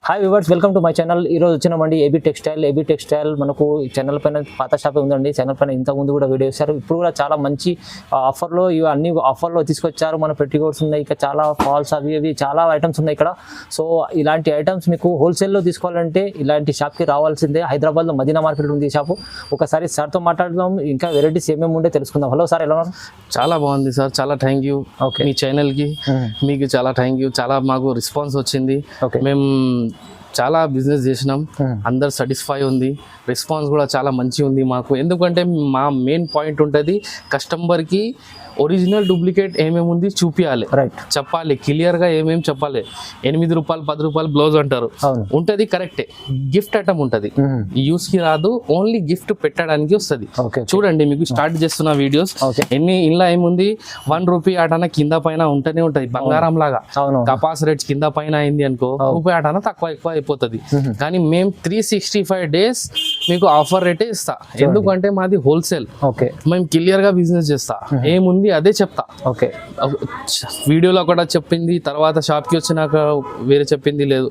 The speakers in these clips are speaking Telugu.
Hi viewers, welcome to my channel. ఈరోజు వచ్చినామండి ఏబీ టెక్స్టైల్. మనకు ఛానల్ పైన పాత షాపే ఉందండి. ఛానల్ పైన ఇంతకుముందు కూడా వీడియో చేశారు. ఇప్పుడు కూడా చాలా మంచి ఆఫర్లో ఇవి అన్ని ఆఫర్లో తీసుకొచ్చారు. మన పెట్టికోట్స్ ఉన్నాయి, ఇక చాలా ఫాల్స్ అవి చాలా ఐటమ్స్ ఉన్నాయి ఇక్కడ. సో ఇలాంటి ఐటమ్స్ మీకు హోల్సేల్లో తీసుకోవాలంటే ఇలాంటి షాప్కి రావాల్సిందే. హైదరాబాద్లో మదీనా మార్కెట్ ఉంది ఈ షాపు. ఒకసారి సార్తో మాట్లాడదాం, ఇంకా వెరైటీస్ ఏమేమి ఉండే తెలుసుకుందాం. హలో సార్, ఎలా ఉన్నారు? చాలా బాగుంది సార్, చాలా థ్యాంక్ యూ. ఓకే, మీ ఛానల్కి మీకు చాలా థ్యాంక్ యూ. చాలా మాకు రెస్పాన్స్ వచ్చింది. ఓకే, మేము చాలా బిజినెస్ చేసినాం, అందరు సాటిస్ఫై ఉంది, రెస్పాన్స్ కూడా చాలా మంచిగా ఉంది మాకు. ఎందుకంటే మా మెయిన్ పాయింట్ ఉంటుంది కస్టమర్కి ఒరిజినల్ డూప్లికేట్ ఏమేమి ఉంది చూపించాలి, రైట్, చెప్పాలి క్లియర్గా ఏమేమి చెప్పాలి. 8 రూపాయలు 10 రూపాయలు బ్లౌజ్ అంటారు, ఉంటుంది కరెక్టే. గిఫ్ట్ ఐటమ్ ఉంటుంది, యూస్కి రాదు, ఓన్లీ గిఫ్ట్ పెట్టడానికి వస్తుంది. చూడండి, మీకు స్టార్ట్ చేస్తున్న వీడియోస్ ఎన్ని ఇంట్లో ఏముంది. 1 రూపీ ఆటన కింద పైన ఉంటూనే ఉంటుంది, బంగారం లాగా. కపాస్ రేట్స్ కింద పైన అయింది అనుకో, రూపాయి ఆటన తక్కువ ఎక్కువ అయిపోతుంది. కానీ మేము 365 days మీకు ఆఫర్ రేటే ఇస్తా. ఎందుకంటే మాది హోల్సేల్, మేము క్లియర్గా బిజినెస్ చేస్తా. ఏముంది అదే చెప్తా. ఓకే, వీడియోలో కూడా చెప్పింది, తర్వాత షాప్కి వచ్చినాక వేరే చెప్పింది లేదు.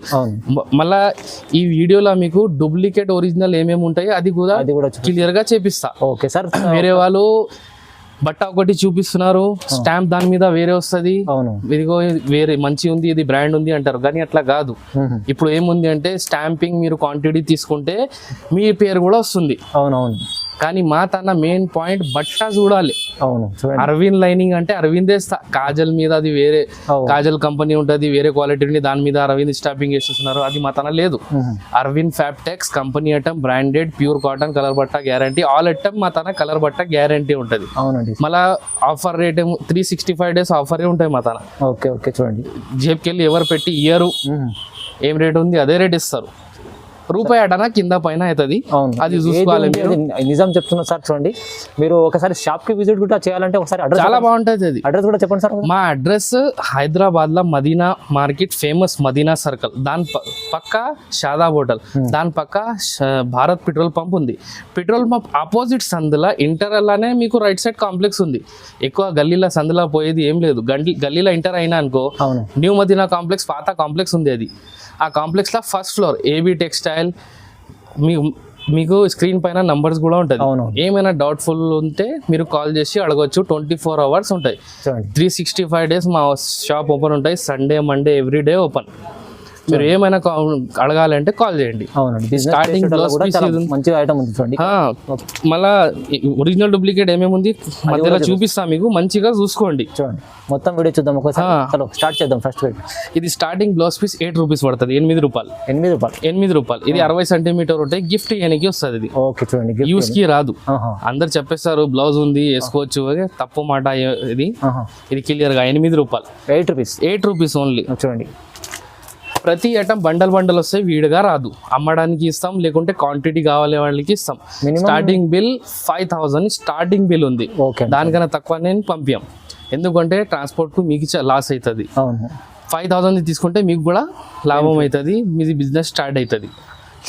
మళ్ళా ఈ వీడియోలో మీకు డూప్లికేట్ ఒరిజినల్ ఏమేమి ఉంటాయో అది కూడా క్లియర్ గా చేపిస్తా. ఓకే సార్, వేరే వాళ్ళు బట్ట ఒకటి చూపిస్తున్నారు, స్టాంప్ దాని మీద వేరే వస్తుంది, ఇదిగో వేరే మంచి ఉంది, ఇది బ్రాండ్ ఉంది అంటారు. కానీ అట్లా కాదు. ఇప్పుడు ఏముంది అంటే స్టాంపింగ్ మీరు క్వాంటిటీ తీసుకుంటే మీ పేరు కూడా వస్తుంది. అవునవును. కానీ మా తన మెయిన్ పాయింట్ బట్ట చూడాలి. అవును, అరవింద్ లైనింగ్ అంటే అరవింద్ వేస్తా. కాజల్ మీద అది వేరే కాజల్ కంపెనీ ఉంటుంది, వేరే క్వాలిటీ ఉంది, దాని మీద అరవింద్ స్టాంపింగ్ వేసేస్తున్నారు. అది మా తన లేదు. Arvind Fabtex company item, branded, pure cotton, colour బట్ట గ్యారంటీ. ఆల్ ఐటమ్ మా తన కలర్ బట్ట గ్యారంటీ ఉంటుంది. అవునండి. మళ్ళా ఆఫర్ రేట్ 365 days ఆఫరే ఉంటాయి మా తన. ఓకే ఓకే, చూడండి, జేబుకెళ్ళి ఎవరు పెట్టి ఇయరు, ఏం రేట్ ఉంది అదే రేట్ ఇస్తారు. రూపాయి అటనా కింద పైన అవుతుంది, అది చూసుకోవాలి. నిజం చెప్తున్నా సార్. చూడండి, మీరు ఒకసారి షాప్ కి విజిట్ కూడా చేయాలంటే ఒకసారి అడ్రస్ చాలా బాగుంటుంది. అది అడ్రస్ కూడా చెప్పండి సార్. మా అడ్రస్ హైదరాబాద్ లో Madina market, famous Madina circle, దాని పక్క షాదా హోటల్, దాని పక్క భారత్ పెట్రోల్ పంప్ ఉంది. పెట్రోల్ పంప్ ఆపోజిట్ సందులో ఇంటర్ అలానే మీకు రైట్ సైడ్ కాంప్లెక్స్ ఉంది. ఎక్కువ గల్లీలో సందులో పోయేది ఏం లేదు. గల్లీలో ఇంటర్ అయినా అనుకో, న్యూ మదీనా కాంప్లెక్స్, పాత కాంప్లెక్స్ ఉంది అది. ఆ కాంప్లెక్స్లో ఫస్ట్ ఫ్లోర్ ఏబీ టెక్స్టైల్. మీకు స్క్రీన్ పైన నంబర్స్ కూడా ఉంటుంది. ఏమైనా డౌట్ఫుల్ ఉంటే మీరు కాల్ చేసి అడగొచ్చు. 24 hours ఉంటాయి, 365 days మా షాప్ ఓపెన్ ఉంటాయి. Sunday Monday everyday open. మీరు ఏమైనా అడగాలంటే కాల్ చేయండి. స్టార్టింగ్ మళ్ళా ఒరిజినల్ డూప్లికేట్ ఏమేమి ఉంది మధ్యలో చూపిస్తా మీకు, మంచిగా చూసుకోండి. మొత్తం వీడియో చూద్దాం ఒకసారి. స్టార్ట్ చేద్దాం. ఫస్ట్ ఇది స్టార్టింగ్ బ్లౌజ్ పీస్ 8 రూపీస్ పడుతుంది, 8 రూపాయలు. 8 రూపాయలు. ఇది 60 centimeter ఉంటాయి, గిఫ్ట్ ఇయనికి వస్తుంది. ఇది ఓకే, చూడండి, యూస్ కి రాదు. అందరు చెప్పేస్తారు బ్లౌజ్ ఉంది వేసుకోవచ్చు, తప్పు మాట ఇది. ఇది క్లియర్ గా 8 రూపాయలు, 8 రూపీస్ ఓన్లీ. చూడండి, ప్రతి ఐటమ్ బండల్ వస్తాయి, వీడిగా రాదు. అమ్మడానికి ఇస్తాం, లేకుంటే క్వాంటిటీ కావాలి వాళ్ళకి ఇస్తాం. స్టార్టింగ్ బిల్ 5000 స్టార్టింగ్ బిల్ ఉంది. దానికన్నా తక్కువ నేను పంపాం, ఎందుకంటే ట్రాన్స్పోర్ట్ కు మీకు లాస్ అవుతుంది. 5000 తీసుకుంటే మీకు కూడా లాభం అవుతుంది, మీది బిజినెస్ స్టార్ట్ అవుతుంది.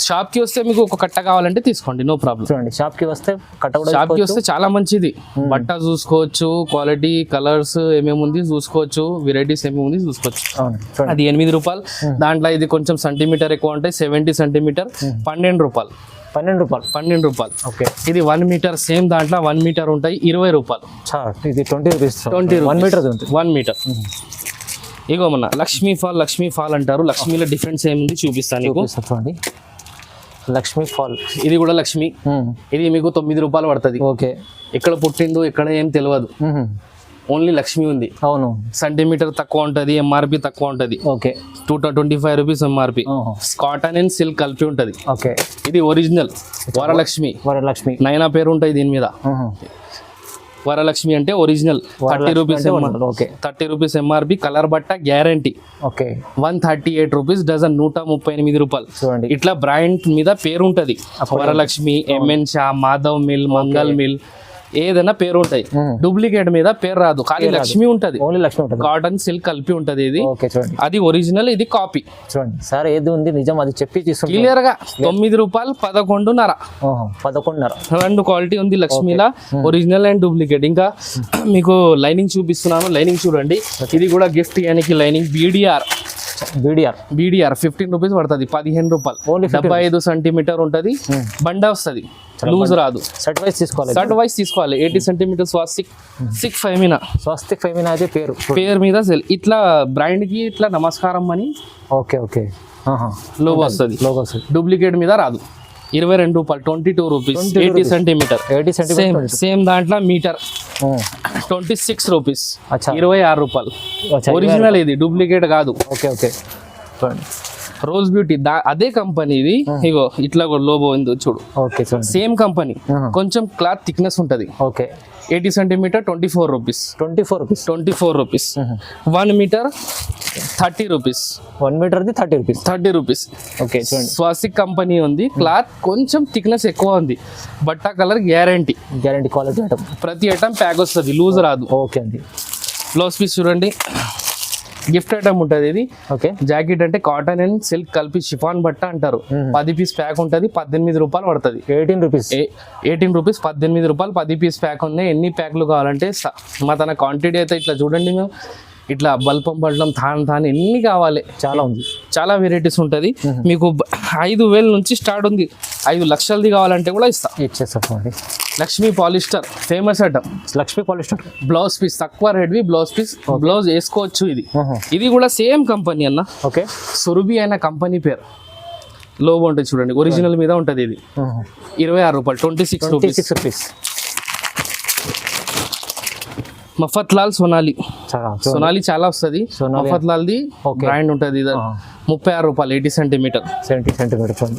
షాప్ కి వస్తే మీకు ఒక కట్ట కావాలంటే తీసుకోండి, నో ప్రాబ్లం. చూడండి, షాప్ కి వస్తే చాలా మంచిది. బట్ట చూసుకోవచ్చు, క్వాలిటీ, కలర్స్ ఏమేమి ఉంది చూసుకోవచ్చు, వెరైటీస్ ఏమేమి ఉంది చూసుకోవచ్చు. అది 8 రూపాయలు. దాంట్లో ఇది కొంచెం సెంటీమీటర్ ఎక్కువ ఉంటాయి, 70 centimeter, 12 రూపాయలు. 12 రూపాయలు. ఓకే, ఇది 1 మీటర్. సేమ్ దాంట్లో 1 మీటర్ ఉంటాయి, 20 రూపాయలు. ఇది 20 రూపీస్. 1 మీటర్. ఇగో మన లక్ష్మీ ఫాల్ అంటారు. లక్ష్మీలో డిఫరెన్స్ ఏముంది చూపిస్తాను నీకు. చూడండి, లక్ష్మీ ఫాల్. ఇది కూడా లక్ష్మి. ఇది మీకు 9 రూపాయలు పడుతుంది. ఓకే, ఎక్కడ పుట్టిందో ఎక్కడ ఏం తెలియదు, ఓన్లీ లక్ష్మి ఉంది. అవును, సెంటీమీటర్ తక్కువ ఉంటది, ఎంఆర్పి తక్కువ ఉంటది. Okay, 225 rupees MRP. Cotton and silk కలిపి ఉంటది. ఓకే, ఇది ఒరిజినల్ వరలక్ష్మి. నైనా పేరు ఉంటాయి దీని మీద. వరలక్ష్మి అంటే original. 30 rupees. 30 rupees MRP. Colour బట్ట గ్యారంటీ. 138 రూపీస్ డజన్, 138 రూపాయలు. ఇట్లా బ్రాండ్ మీద పేరు ఉంటది. Varalakshmi, MN Shah, Madhav mill, Mangal mill, ఏదైనా పేరు ఉంటాయి. డూప్లికేట్ మీద పేరు రాదు, ఖాళీ లక్ష్మి ఉంటది. కాటన్ సిల్క్ కలిపి ఉంటది. ఇది అది ఒరిజినల్, ఇది కాపీ. చూడండి సార్, ఏది ఉంది నిజం అది చెప్పి క్లియర్ గా. 9 రూపాయలు, 11.5. 2 క్వాలిటీ ఉంది లక్ష్మిలా, ఒరిజినల్ అండ్ డూప్లికేట్. ఇంకా మీకు లైనింగ్ చూపిస్తున్నాను, లైనింగ్ చూడండి. ఇది కూడా గిఫ్ట్ ఇయడానికి లైనింగ్, BDR బీడీఆర్ 15 రూపీస్ పడుతుంది, 15 రూపాయలు. Only 15 75 సెంటీమీటర్ ఉంటుంది, బండ వస్తుంది, లూజ్ రాదు. సెట్ వైస్ తీసుకోవాలి. షర్ట్ వైస్ తీసుకోవాలి. 80 సెంటీమీటర్ స్వాస్తిక్ ఫెమినా అయితే పేరు మీద సెల్. ఇట్లా బ్రాండ్ కి ఇట్లా నమస్కారం అని ఓకే లోగో వస్తుంది. డూప్లికేట్ మీద రాదు. 22 రూపాయలు, 22 రూపీస్. 80 సెంటీమీటర్ సేమ్ దాంట్లో మీటర్ 26 రూపీస్, 26 రూపాయలు. ఒరిజినల్ ఇది, డూప్లికేట్ కాదు. ఓకే రోజ్ బ్యూటీ అదే కంపెనీది. ఇగో ఇట్లా లోగో ఉంది చూడు. సేమ్ కంపెనీ, కొంచెం క్లాత్ థిక్నెస్ ఉంటుంది. 80 centimetre 24 rupees. 24 rupees. 1 metre 30 rupees. 1 మీటర్ది 30 రూపీస్. ఓకే చూడండి, స్వాసిక్ కంపెనీ ఉంది. క్లాత్ కొంచెం థిక్నెస్ ఎక్కువ ఉంది. బట్ట కలర్ గ్యారంటీ క్వాలిటీ ఐటమ్. ప్రతి ఐటమ్ ప్యాక్ వస్తుంది, లూజ్ రాదు. ఓకే అండి. బ్లౌజ్ పీస్ చూడండి, గిఫ్ట్ ఐటమ్ ఉంటుంది ఇది. ఓకే, జాకెట్ అంటే కాటన్ అండ్ సిల్క్ కలిపి షిఫాన్ బట్ట అంటారు. 10 పీస్ ప్యాక్ ఉంటుంది, 18 రూపాయలు పడుతుంది. 18 రూపీస్ 18 రూపాయలు 10 పీస్ ప్యాక్ ఉన్నాయి. ఎన్ని ప్యాక్లు కావాలంటే మా తన క్వాంటిటీ అయితే ఇట్లా చూడండి, మేము ఇట్లా బల్పం పడడం తాను ఎన్ని కావాలి, చాలా వెరైటీస్ ఉంటుంది. మీకు 5,000 నుంచి స్టార్ట్ ఉంది. 5 లక్షలది కావాలంటే కూడా ఇచ్చేస్తాం. Lakshmi polyester famous item. Lakshmi polyester blouse piece తక్కువ రేట్వి బ్లౌజ్ పీస్. బ్లౌజ్ వేసుకోవచ్చు. ఇది కూడా సేమ్ కంపెనీ అన్న. ఓకే, సురభి అయిన కంపెనీ పేరు. లోగో ఉంటుంది చూడండి, ఒరిజినల్ మీద ఉంటుంది. ఇది 26 రూపాయలు, 26 రూపీస్. మఫత్ లాల్ సోనాలి చాలా వస్తుంది. మఫత్ లాల్ది బ్రాండ్ ఉంటుంది. 36 రూపాయలు, 80 సెంటీమీటర్.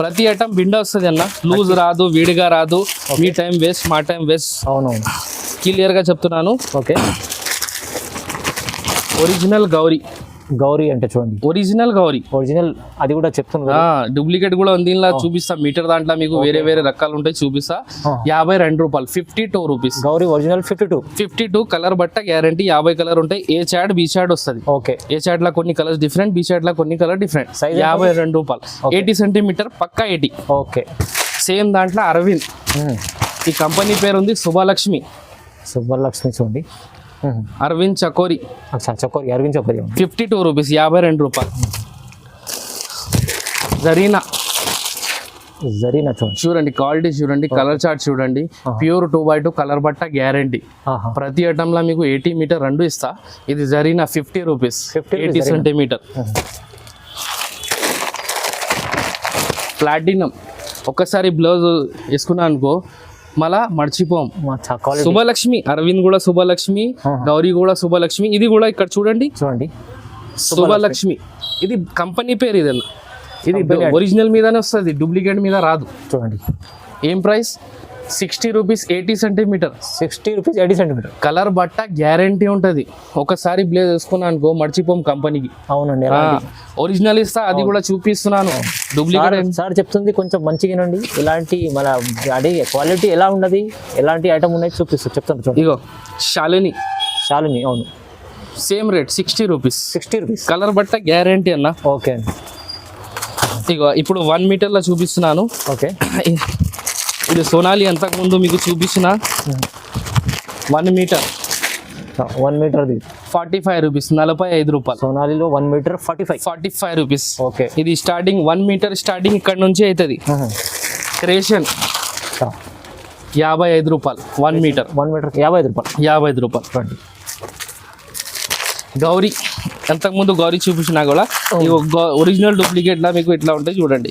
ప్రతి ఐటమ్ బిండా వస్తుంది అన్న, లూజ్ రాదు, వీడిగా రాదు. మీ టైం వేస్ట్, మా టైం వేస్ట్. అవునవును, క్లియర్ గా చెప్తున్నాను. ఓకే, ఒరిజినల్ గౌరీ అంటే చూడండి, ఒరిజినల్ అది కూడా చెప్తున్నా. డూప్లికేట్ కూడా ఉంది. ఇలా చూపిస్తా. మీటర్ దాంట్లో మీకు వేరే రకాలు ఉంటాయి, చూపిస్తా. 52 రూపాయలు, 52 రూపీస్. గౌరీ ఒరిజినల్ 52 కలర్ బట్ట గ్యారంటీ. 50 కలర్ ఉంటాయి. ఏ చాట్ బి చాట్ వస్తుంది. ఓకే, ఏ చాట్ లో కొన్ని కలర్స్ డిఫరెంట్, బి చాట్ లో కొన్ని కలర్ డిఫరెంట్. 52 రూపాయలు, 80 సెంటీమీటర్ పక్కా 80. ఓకే, సేమ్ దాంట్లో అరవింద్. ఈ కంపెనీ పేరు ఉంది శుభలక్ష్మి చూడండి. అరవింద్ చకోరి, అరవింద్ చకోరి 52 రూపీస్, 52 రూపాయలు. జరీనా చూడండి, క్వాలిటీ చూడండి, కలర్ చార్ట్ చూడండి. ప్యూర్ 2x2 కలర్ బట్ట గ్యారంటీ. ప్రతి ఐటమ్ లో మీకు 80 మీటర్ 2 ఇస్తా. ఇది జరీనా 50 రూపీస్, 80 సెంటీమీటర్. ప్లాటినం. ఒక్కసారి బ్లౌజ్ వేసుకున్నా అనుకో మళ్ళా మర్చిపోం. శుభలక్ష్మి, అరవింద్ కూడా శుభలక్ష్మి, గౌరీ కూడా శుభలక్ష్మి. ఇది కూడా ఇక్కడ చూడండి శుభలక్ష్మి. ఇది కంపెనీ పేరు. ఇది ఒరిజినల్ మీదనే వస్తుంది, డూప్లికేట్ మీద రాదు. చూడండి ఏం price, 60 rupees, 80 centimetre. 60 rupees 80 centimetre. Colour బట్ట గ్యారంటీ ఉంటుంది. ఒకసారి బ్లేజ్ వేసుకున్నా అనుకో మర్చిపోం కంపెనీకి. అవునండి, ఒరిజినల్ ఇస్తా. అది కూడా చూపిస్తున్నాను. డూప్లికేట్ సార్ చెప్తుంది కొంచెం మంచిగానండి. ఇలాంటి మన అడిగే క్వాలిటీ ఎలా ఉన్నది, ఎలాంటి ఐటమ్ ఉన్నాయి చెప్తాను. ఇగో శాలిని. అవును, సేమ్ రేట్ 60 రూపీస్. కలర్ బట్ట గ్యారంటీ అన్న. ఓకే అండి. ఇగో ఇప్పుడు 1 మీటర్లో చూపిస్తున్నాను. ఓకే, ఇది సోనాలి. అంతకుముందు మీకు చూపించిన 1 మీటర్ 45 రూపీస్, 45 రూపాయలు. సోనాలిలో 1 మీటర్ 45 రూపీస్. ఓకే, ఇది స్టార్టింగ్ 1 మీటర్ స్టార్టింగ్ ఇక్కడ నుంచి అవుతుంది. క్రియేషన్ 55 రూపాయలు. 1 మీటర్ 55 రూపాయలు. గౌరీ. అంతకుముందు గౌరీ చూపించినా కూడా ఒరిజినల్ డూప్లికేట్ లా మీకు ఇట్లా ఉంటాయి చూడండి.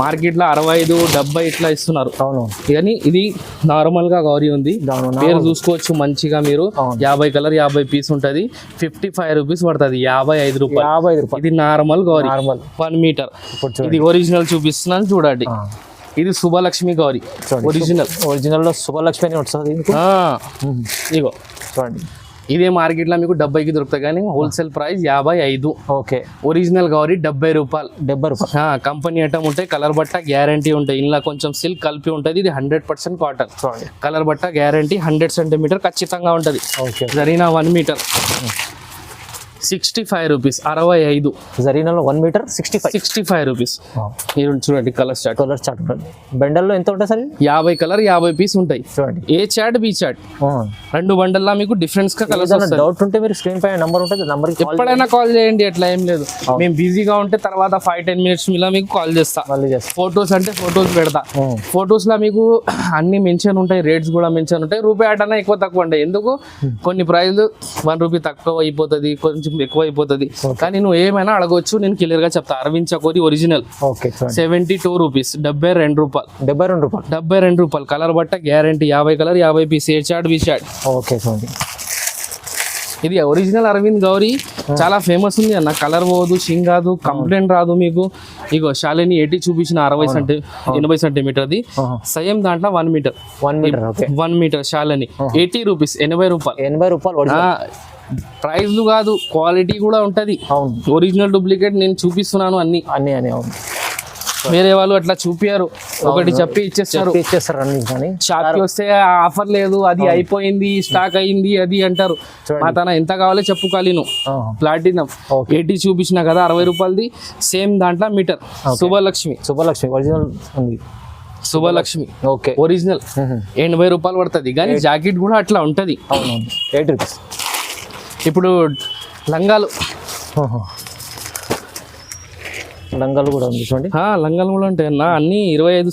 మార్కెట్లో 65, 70 ఇట్లా ఇస్తున్నారు. కానీ ఇది నార్మల్ గా గౌరీ ఉంది. పేరు చూసుకోవచ్చు మంచిగా మీరు. 50 కలర్ 50 పీస్ ఉంటుంది. 55 రూపీస్ పడుతుంది. 55 రూపాయలు. ఇది నార్మల్ గౌరీ 1 మీటర్. ఇది ఒరిజినల్ చూపిస్తున్నాను చూడండి. ఇది శుభలక్ష్మి గౌరీ ఒరిజినల్ లో శుభలక్ష్మి అని వస్తుంది. ఇగో చూడండి, ఇదే మార్కెట్ లో మీకు 70కి దొరుకుతాయి కానీ wholesale price 55. Okay, original Gauri 70 రూపాయలు. కంపెనీ ఐటమ్ ఉంటాయి. కలర్ బట్ట గ్యారంటీ ఉంటాయి. ఇందులో కొంచెం సిల్క్ కలిపి ఉంటుంది. ఇది 100% కాటన్. కలర్ బట్ట గ్యారంటీ. 100 సెంటీమీటర్ ఖచ్చితంగా ఉంటుంది. జరీనా 1 మీటర్. 65 రూపీస్ 65 జరీనాలో 1 మీటర్ 65 65 రూపీస్. మీరు చూడండి కలర్ చార్ట్. కలర్ చార్ట్ ఉంటుంది. బండల్లో ఎంత ఉంటుంది సార్? 50 కలర్ 50 పీస్ ఉంటాయి. చూడండి ఏ చార్ట్ బి చార్ట్ 2 బండల్లా మీకు డిఫరెన్స్ గా కలర్స్ వస్తాయి. డౌట్ ఉంటే మీరు స్క్రీన్ పైన నంబర్ ఉంటుంది, నంబర్ ఎప్పుడైనా కాల్ చేయండి, అట్లా ఏం లేదు. మేము బిజీగా ఉంటే తర్వాత 5-10 మినిట్స్ ఇలా మీకు కాల్ చేస్తా. మళ్ళీ చేస్తాం. ఫొటోస్ అంటే ఫొటోస్ పెడతా. ఫొటోస్ లో మీకు అన్ని మెన్షన్ ఉంటాయి, రేట్స్ కూడా మెన్షన్ ఉంటాయి. రూపాయి ఆటనా ఎక్కువ తక్కువ ఉంటాయి. ఎందుకు కొన్ని ప్రైజ్లు 1 రూపీ తక్కువ అయిపోతుంది, కొంచెం ఎక్కువ అయిపోతుంది. కానీ నువ్వు ఏమైనా అడగవచ్చు, నేను క్లియర్ గా చెప్తా. అరవింద్ చకోరి ఒరిజినల్ 72 రూపీస్ 72 రూపాయలు 72 రూపాయలు. కలర్ బట్ట గ్యారంటీ 50 కలర్ 50 పీస్. ఏ చాట్ బి చాట్. ఓకే చూడండి ఇది ఒరిజినల్ అరవింద్ గౌరీ, చాలా ఫేమస్ ఉంది అన్న. కలర్ పోదు, షింగ్ రాదు, కంప్లైంట్ రాదు మీకు. ఇగో శాలిని 80 చూపించిన 80 సెంటీమీటర్ది. సేమ్ దాంట్లో 1 మీటర్ 1 మీటర్ శాలిని 80 రూపీస్ 80 రూపాయలు. ప్రైజ్లు కాదు, క్వాలిటీ కూడా ఉంటది. ఒరిజినల్ డూప్లికేట్ నేను చూపిస్తున్నాను అన్ని. అవును. వేరే వాళ్ళు అట్లా చూపియారు, ఒకటి చెప్పి ఇచ్చేస్తారు అన్ని. కానీ షాప్ కి వస్తే ఆఫర్ లేదు, అది అయిపోయింది, స్టాక్ అయింది అది అంటారు. మా తన ఎంత కావాలో చెప్పు కాలీను. ప్లాటినం 80 చూపించిన కదా 60 రూపాయలది. సేమ్ దాంట్లో మీటర్ శుభలక్ష్మి ఒరిజినల్ ఉంది. శుభలక్ష్మి ఓకే ఒరిజినల్ 80 రూపాయలు పడుతుంది. కానీ జాకెట్ కూడా అట్లా ఉంటది. 8 రూపీస్. ఇప్పుడు లంగాలు కూడా ఉంది చూడండి. లంగాలు కూడా ఉంటాయి అన్న. అన్ని 22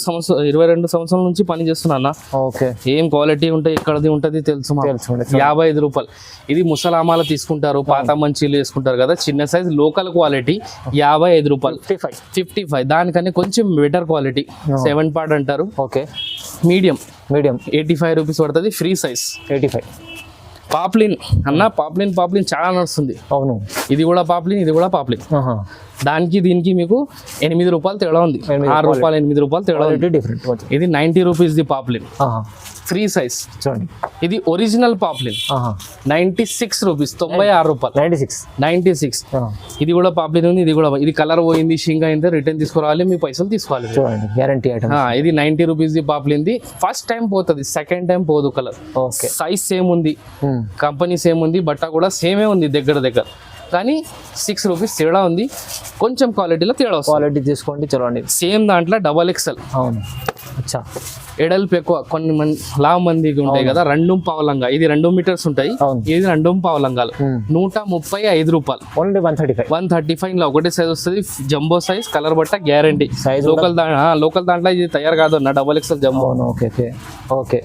సంవత్సరాల నుంచి పని చేస్తున్నా అన్న. ఓకే ఏం క్వాలిటీ ఉంటాయి, ఎక్కడది ఉంటుంది తెలుసు. 55 రూపాయలు. ఇది ముసలామాలు తీసుకుంటారు, పాత మంచీలు వేసుకుంటారు కదా, చిన్న సైజ్ లోకల్ క్వాలిటీ 55 రూపాయలు. 55 దానికన్నా కొంచెం బెటర్ క్వాలిటీ 7 పార్ట్ అంటారు. ఓకే మీడియం 85 రూపీస్ పడుతుంది. Free size 85. పాప్లిన్ అన్న, పాప్లిన్ చాలా నడుస్తుంది. అవును, ఇది కూడా పాప్లిన్. దానికి దీనికి మీకు 8 రూపాయలు తేడా ఉంది. 6 రూపాయలు 8 రూపాయలు తేడా ఉంది. డిఫరెంట్. ఇది 90 rupees the poplin, free size. చూడండి ఇది ఒరిజినల్ పాప్లిన్ 96 రూపీస్ 96 రూపాయలు. 96. ఇది కూడా పాప్లిన్ ఉంది. ఇది కలర్ పోయింది, షింగ్ అయింది, రిటర్న్ తీసుకురావాలి, మీ పైసలు తీసుకోవాలి. చూడండి గ్యారంటీ ఐటమ్. ఇది 90 rupees the poplin the. First time పోతుంది, సెకండ్ టైం పోదు. కలర్ సైజ్ సేమ్ ఉంది, కంపెనీ సేమ్ ఉంది, బట్ట కూడా సేమే ఉంది దగ్గర. కానీ 6 రూపీస్ తేడా ఉంది. కొంచెం క్వాలిటీలో తేడా వస్తుంది. క్వాలిటీ తీసుకోండి. చూడండి సేమ్ దాంట్లో XXL. అవును. అచ్చా, ఎడల్పు ఎక్కువ, కొన్ని మందికి ఉంటాయి కదా 2.5 లంగా. ఇది 2 మీటర్స్ ఉంటాయి, ఇది 2.5 లంగాలు. 135 రూపాయలు. ఓన్లీ 135 లో ఒకటే సైజ్ వస్తుంది. జంబో సైజ్, కలర్ బట్ట గ్యారంటీ. లోకల్ దాంట్లో ఇది తయారు కాదు అన్న, XXL జంబో. ఓకే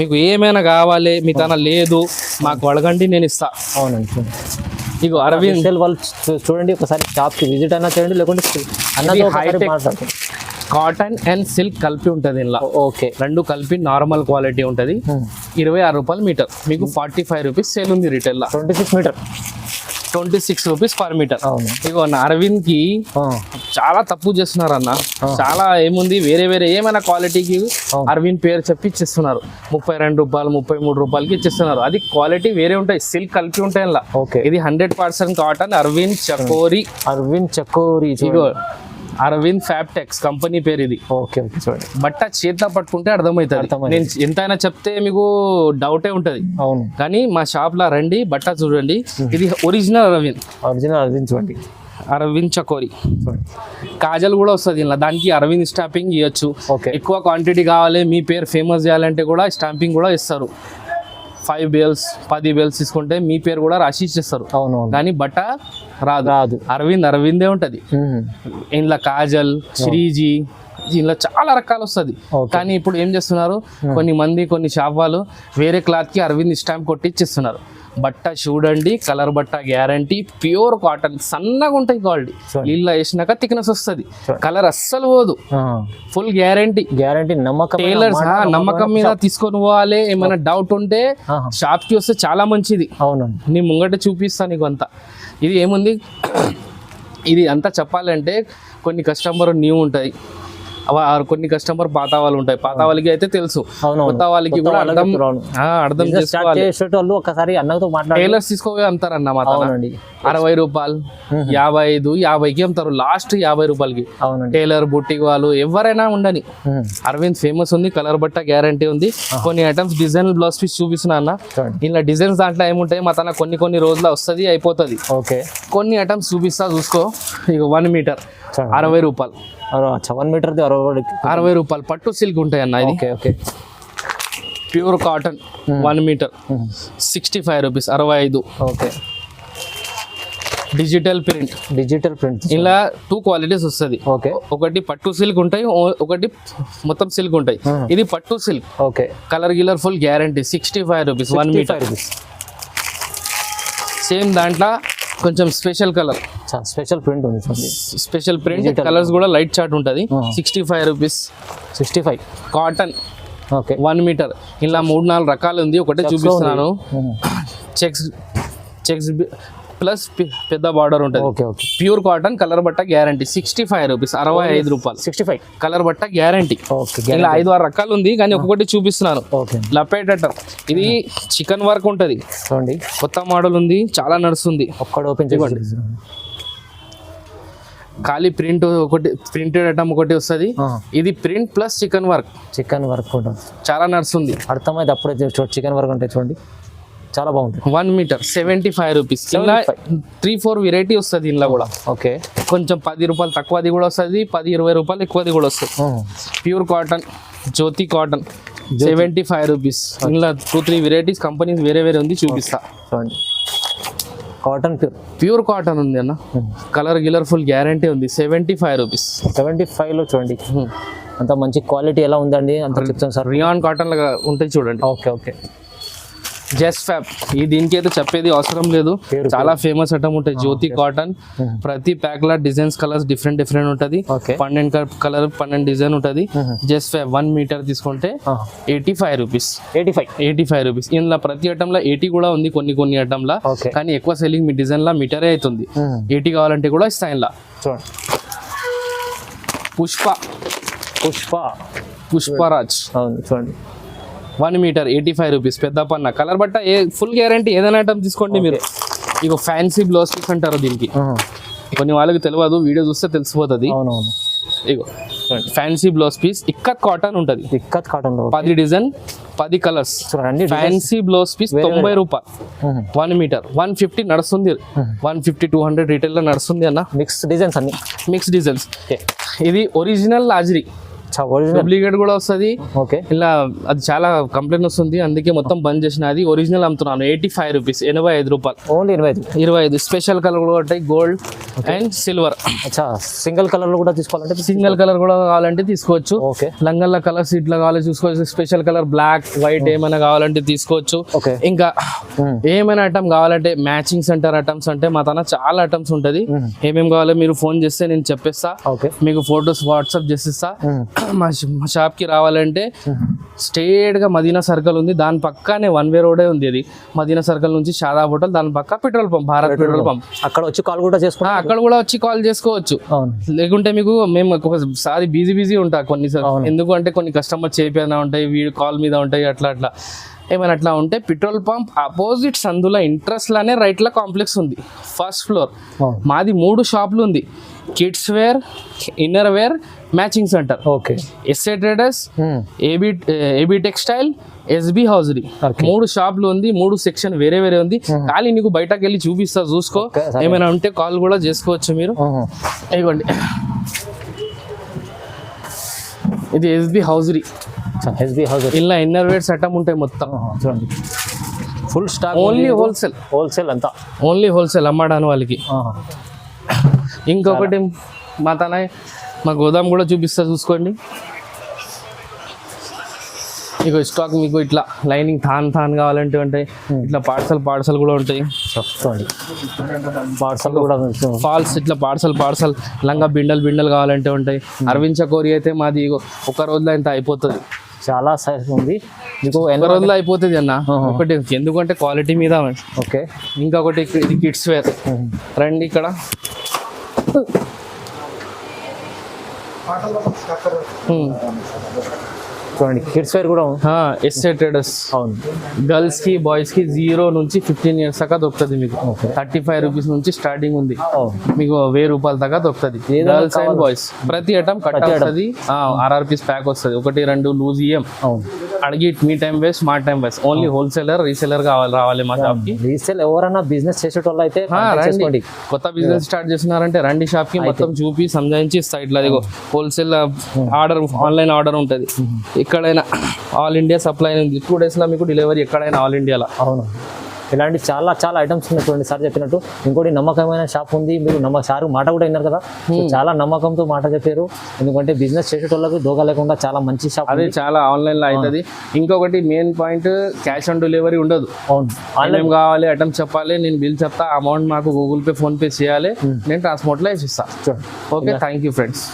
మీకు ఏమైనా కావాలి, మీ తన లేదు మాకు అడగండి, నేను ఇస్తా. అవునండి. ఇక అరవింద్ వాళ్ళు చూడండి, ఒకసారి షాప్కి విజిట్ అయినా చేయండి, లేకుంటే కాటన్ అండ్ సిల్క్ కలిపి ఉంటుంది ఇలా. ఓకే, 2 కలిపి నార్మల్ క్వాలిటీ ఉంటుంది. 26 రూపాయలు మీటర్. మీకు 45 రూపీస్ సేల్ ఉంది retail. 26 metre 26 rupees per metre. ఇగో అరవింద్ కి చాలా తప్పు చేస్తున్నారు అన్న. చాలా ఏముంది, వేరే ఏమైనా క్వాలిటీకి అరవింద్ పేరు చెప్పి ఇచ్చిస్తున్నారు. 32 రూపాయలు 33 రూపాయలకి ఇచ్చిస్తున్నారు. అది క్వాలిటీ వేరే ఉంటాయి, సిల్క్ కలిపి ఉంటాయి అలా. ఇది 100% కాటన్ అరవింద్ చకోరి. ఇగో అరవింద్ ఫ్యాబ్టెక్స్ కంపెనీ పేరు ఇది. ఓకే చూడండి, బట్ట చేతిలో పట్టుకుంటే అర్థమవుతుంది. నేను ఎంతైనా చెప్తే మీకు డౌటే ఉంటది. అవును, కానీ మా షాప్ లో రండి, బట్ట చూడండి. ఇది ఒరిజినల్ అరవింద్ చూడండి. అరవింద్ చకోరి. కాజల్ కూడా వస్తుంది ఇలా. దానికి అరవింద్ స్టాంపింగ్ ఇవ్వచ్చు. ఎక్కువ క్వాంటిటీ కావాలి, మీ పేరు ఫేమస్ చేయాలంటే కూడా స్టాంపింగ్ కూడా ఇస్తారు. 5 బేల్స్ 10 బేల్స్ తీసుకుంటే మీ పేరు కూడా రాసి ఇచ్చేస్తారు. కానీ బట్ట రాదు. అరవిందే ఉంటది. ఇంట్లో కాజల్, శ్రీజీ, దీనిలో చాలా రకాలు వస్తుంది. కానీ ఇప్పుడు ఏం చేస్తున్నారు, కొన్ని షాప్ వాళ్ళు వేరే క్లాత్ కి అరవింద్ స్టాంప్ కొట్టి ఇచ్చేస్తున్నారు. బట్ట చూడండి, కలర్ బట్ట గ్యారంటీ, ప్యూర్ కాటన్, సన్నగా ఉంటాయి. క్వాలిటీ నీళ్ళ వేసినాక థిక్నెస్ వస్తుంది, కలర్ అస్సలు పోదు. Full guarantee. టైలర్స్ నమ్మకం మీద తీసుకొని పోవాలి. ఏమైనా డౌట్ ఉంటే షాప్ కి వస్తే చాలా మంచిది. అవునండి, నీ ముంగట చూపిస్తా నీకు అంతా. ఇది ఏముంది, ఇది అంతా చెప్పాలంటే కొన్ని కస్టమర్ న్యూ ఉంటుంది, కొన్ని కస్టమర్ పాత వాళ్ళు ఉంటాయి, పాత వాళ్ళకి అయితే తెలుసు, అవునవును. కొత్త వాళ్ళకి కూడా అర్థం చేసుకోవాలి. చేసేటోళ్ళు ఒకసారి అన్నతో మాట్లాడి టైలర్స్ తీసుకోవే అమ్ముతారన్న మా తాత. అవునండి. 60 రూపాయలు, 55, 50కి అమ్ముతారు, లాస్ట్ 50 రూపాయలకి. అవునండి. టైలర్, బుట్టిక్ వాళ్ళు ఎవరైనా ఉండని. అరవింద్ ఫేమస్ ఉంది, కలర్ బట్ట గ్యారంటీ ఉంది. కొన్ని ఐటమ్స్ డిజైన్ బ్లౌజ్ పీస్ చూపిస్తున్నా అన్న. ఇలా డిజైన్స్ దాంట్లో ఏముంటాయి మా తన కొన్ని రోజులు వస్తుంది అయిపోతుంది. ఓకే, కొన్ని ఐటమ్స్ చూపిస్తా చూసుకో. ఇక 1 మీటర్ 60 రూపాయలు, 1 మీటర్ 60 రూపాయలు. పట్టు సిల్క్ ఉంటాయి అన్న. ఇది okay okay. Pure cotton 1 metre 65 rupees, 65. Okay. Digital print ఇలా 2 క్వాలిటీస్ వస్తుంది. ఓకే. ఒకటి పట్టు సిల్క్ ఉంటాయి, ఒకటి మొత్తం సిల్క్ ఉంటాయి. ఇది పట్టు సిల్క్. ఓకే. కలర్ గిలర్ full guarantee, 65 rupees 1 metre. Same దాంట్లో కొంచెం స్పెషల్ కలర్, స్పెషల్ ప్రింట్ ఉంది, స్పెషల్ ప్రింట్ కలర్స్ కూడా లైట్ చార్ట్ ఉంటుంది. 65 రూపీస్ 65. కాటన్. ఓకే. 1 మీటర్ ఇలా 3-4 రకాలు ఉంది. ఒకటే చూపిస్తున్నాను. చెక్స్ ప్లస్ పెద్ద బార్డర్ ఉంటుంది. Okay okay. Pure cotton colour బట్ట గ్యారంటీ, 65 రూపీస్, 65 రూపాయలు. 65 కలర్ బట్ట గ్యారంటీ. ఓకే. ఇలా 5-6 రకాలు ఉంది, కానీ ఒక్కొక్కటి చూపిస్తున్నాను. ఓకే. లపేటం, ఇది చికెన్ వర్క్ ఉంటుంది చూడండి, కొత్త మోడల్ ఉంది, చాలా నడుస్తుంది. ఒక్కడ ఓపెన్ చేయండి. ఖాళీ ప్రింట్ ఒకటి, ప్రింటెడ్ ఐటమ్ ఒకటి వస్తుంది. ఇది ప్రింట్ ప్లస్ చికెన్ వర్క్ ఉంటుంది, చాలా నడుస్తుంది. అర్థమైంది. అప్పుడే చికెన్ వర్క్ అంటే చూడండి, చాలా బాగుంటుంది. 1 మీటర్ 75 రూపీస్. ఇలా 3-4 వెరైటీ వస్తుంది ఇంట్లో కూడా. ఓకే. కొంచెం 10 రూపాయలు తక్కువది కూడా వస్తుంది, 10-20 రూపాయలు ఎక్కువది కూడా వస్తుంది. ప్యూర్ కాటన్, జ్యోతి కాటన్ 75 రూపీస్. ఇలా 2-3 వెరైటీస్ కంపెనీస్ వేరే ఉంది, చూపిస్తా చూడండి. కాటన్ ప్యూర్ కాటన్ ఉంది అన్న, కలర్ గిలర్ ఫుల్ గ్యారంటీ ఉంది. 75 రూపీస్. 75లో చూడండి, అంత మంచి క్వాలిటీ ఎలా ఉందండి అంత చెప్తాను సార్. రియాన్ కాటన్ లాగా ఉంటాయి చూడండి. Okay okay. జస్ట్ ఫ్యాబ్, ఈ దీనికి అయితే చెప్పేది అవసరం లేదు, చాలా ఫేమస్ ఐటమ్ ఉంటాయి. జ్యోతి కాటన్, ప్రతి ప్యాక్ లా డిజైన్స్ కలర్స్ డిఫరెంట్ ఉంటుంది. 12 కలర్ 12 డిజైన్ ఉంటుంది. జస్ట్ ఫ్యాబ్ 1 మీటర్ తీసుకుంటే 85 రూపీస్. 85 రూపీస్. ఇందులో ప్రతి ఐటమ్ లా 80 కూడా ఉంది, కొన్ని ఐటమ్ లా. కానీ ఎక్కువ సెల్లింగ్ మీ డిజైన్ లా మీటరే అవుతుంది. 80 కావాలంటే కూడా ఇస్తాయి. ఇలా పుష్పరాజ్ చూడండి, 1 మీటర్ 85 రూపీస్. పెద్ద పన్న కలర్ బట్ట ఫుల్ గ్యారంటీ, ఏదైనా ఐటమ్ తీసుకోండి మీరు. ఇక ఫ్యాన్సీ బ్లౌజ్ పీస్ అంటారు దీనికి, కొన్ని వాళ్ళకి తెలియదు, వీడియో చూస్తే తెలిసిపోతుంది. అవునవును. ఇగో fancy blouse piece, ikat cotton ఉంటుంది. 10 design 10 colours. Fancy blouse piece 90 రూపాయలు. 1 మీటర్ 150 నడుస్తుంది, 150-200 రీటైల్ లో నడుస్తుంది అన్న. మిక్స్ డిజైన్స్ అన్ని, మిక్స్ డిజైన్స్. ఇది ఒరిజినల్ లాజరీ, డూప్లికేట్ కూడా వస్తుంది. ఓకే. ఇలా అది చాలా కంప్లైంట్ వస్తుంది, అందుకే మొత్తం బంద్ చేసిన. అది ఒరిజినల్ అమ్ముతున్నాను, 85 రూపీస్, 85 రూపాయలు. ఓన్లీ 25. స్పెషల్ కలర్ కూడా ఉంటాయి, gold and silver. Single colour లో కూడా తీసుకోవాలంటే, సింగిల్ కలర్ కూడా కావాలంటే తీసుకోవచ్చు. ఓకే. లంగల్ల కలర్స్ ఇట్లా కావాలి చూసుకోవచ్చు. స్పెషల్ కలర్ బ్లాక్, వైట్ ఏమైనా కావాలంటే తీసుకోవచ్చు. ఇంకా ఏమైనా ఐటమ్ కావాలంటే మ్యాచింగ్ సెంటర్ ఐటమ్స్ అంటే మా తన చాలా ఐటమ్స్ ఉంటుంది. ఏమేమి కావాలో మీరు ఫోన్ చేస్తే నేను చెప్పేస్తా, మీకు ఫొటోస్ వాట్సాప్ చేసిస్తా. మా షాప్ కి రావాలంటే స్ట్రేట్ గా మదీనా సర్కిల్ ఉంది, దాని పక్కనే 1 వే రోడే ఉంది. అది మదీనా సర్కిల్ నుంచి షాదా హోటల్, దాని పక్క petrol pump, Bharat petrol pump. అక్కడ వచ్చి కాల్ కూడా చేసుకోవచ్చు. అక్కడ కూడా వచ్చి కాల్ చేసుకోవచ్చు. లేకుంటే మీకు మేము ఒకసారి బిజీ ఉంటా కొన్నిసార్లు, ఎందుకంటే కొన్ని కస్టమర్ చేపినా ఉంటాయి, వీడియో కాల్ మీద ఉంటాయి, అట్లా ఏమైనా అట్లా ఉంటే పెట్రోల్ పంప్ ఆపోజిట్ సందులో ఇంట్రెస్ట్ లానే రైట్ లో కాంప్లెక్స్ ఉంది, ఫస్ట్ ఫ్లోర్. మాది 3 షాపులు ఉంది, kids wear, inner wear, matching centre. Okay. SA traders, AB textile, SB hosiery. 3 షాపులు ఉంది, 3 సెక్షన్ వేరే ఉంది. ఖాళీ నీకు బయటకు వెళ్ళి చూపిస్తా, చూసుకో. ఏమైనా ఉంటే కాల్ కూడా చేసుకోవచ్చు మీరు. ఇవ్వండి, ఇది ఎస్బి హౌజరీ. ఇలా ఇన్నర్ వేర్ సెటప్ ఉంటాయి మొత్తం. చూడండి, ఫుల్ స్టాక్, ఓన్లీ హోల్సేల్ అంతా, ఓన్లీ హోల్సేల్ అమ్మడానికి వాళ్ళకి. ఇంకొకటి మా గోదాం కూడా చూపిస్తా, చూసుకోండి. ఇక స్టాక్ మీకు ఇట్లా లైనింగ్ థాన్ కావాలంటే ఉంటాయి, ఇట్లా పార్సల్ కూడా ఉంటాయి. ఫాల్స్ ఇట్లా పార్సల్ లంగా బిండల్ కావాలంటే ఉంటాయి. అరవింద్ చకోరి అయితే మాది ఒక రోజులో ఇంత అయిపోతుంది, చాలా సైజ్ ఉంది మీకు, ఒక రోజులో అయిపోతుంది అన్న. ఒకటి ఎందుకంటే క్వాలిటీ మీద. ఓకే. ఇంకొకటి ఇది కిడ్స్ వేర్. రండి, ఇక్కడ చూడండి కిడ్స్ వేర్ కూడా ఉంది. ఎస్ఏ ట్రేడర్స్ అవును. గర్ల్స్ కి బాయ్స్ కి 0 నుంచి 15 years దాకా దొరుకుతుంది మీకు. 35 rupees నుంచి స్టార్టింగ్ ఉంది, మీకు 1000 రూపాయల దాకా దొరుకుతుంది. గర్ల్స్ అండ్ బాయ్స్ ప్రతి ఐటమ్ కట్ వస్తుంది. RRPs ప్యాక్ వస్తుంది, 1 2 లూజ్ ఇయ్యం. అడిగి మీ టైం వేస్ట్ మా time waste. Only wholesaler reseller రావాలి మా షాప్ కి. రీసేల్ ఎవరైనా బిజినెస్ చేసేటోళ్ళు అయితే రండి, కొత్త బిజినెస్ స్టార్ట్ చేస్తున్నారంటే రండి షాప్ కి, మొత్తం చూపి సంజాయించి ఇస్తా. ఇట్లా ఇదిగో హోల్సేల్ ఆర్డర్, ఆన్లైన్ ఆర్డర్ ఉంటుంది. ఎక్కడైనా ఆల్ ఇండియా సప్లై ఉంది. 2 days లో మీకు డెలివరీ ఎక్కడైనా ఆల్ ఇండియాలో. అవును, ఇలాంటి చాలా చాలా ఐటమ్స్ ఉన్నాయి చూడండి. సార్ చెప్పినట్టు ఇంకోటి నమ్మకమైన షాప్ ఉంది. మీరు సార్ మాట కూడా విన్నారు కదా, సో చాలా నమ్మకంతో మాట చెప్పారు. ఎందుకంటే బిజినెస్ చేసేటోళ్ళకి దోగా లేకుండా చాలా మంచి షాప్. అదే చాలా ఆన్లైన్ లో అవుతుంది. ఇంకొకటి main point, cash on delivery ఉండదు. అవును, ఆన్లైన్ కావాలి ఐటమ్ చెప్పాలి, నేను బిల్ చెప్తా, అమౌంట్ మాకు గూగుల్ పే ఫోన్ పే చేయాలి, నేను ట్రాన్స్పోర్ట్ లో వేసిస్తా. Okay, thank you friends.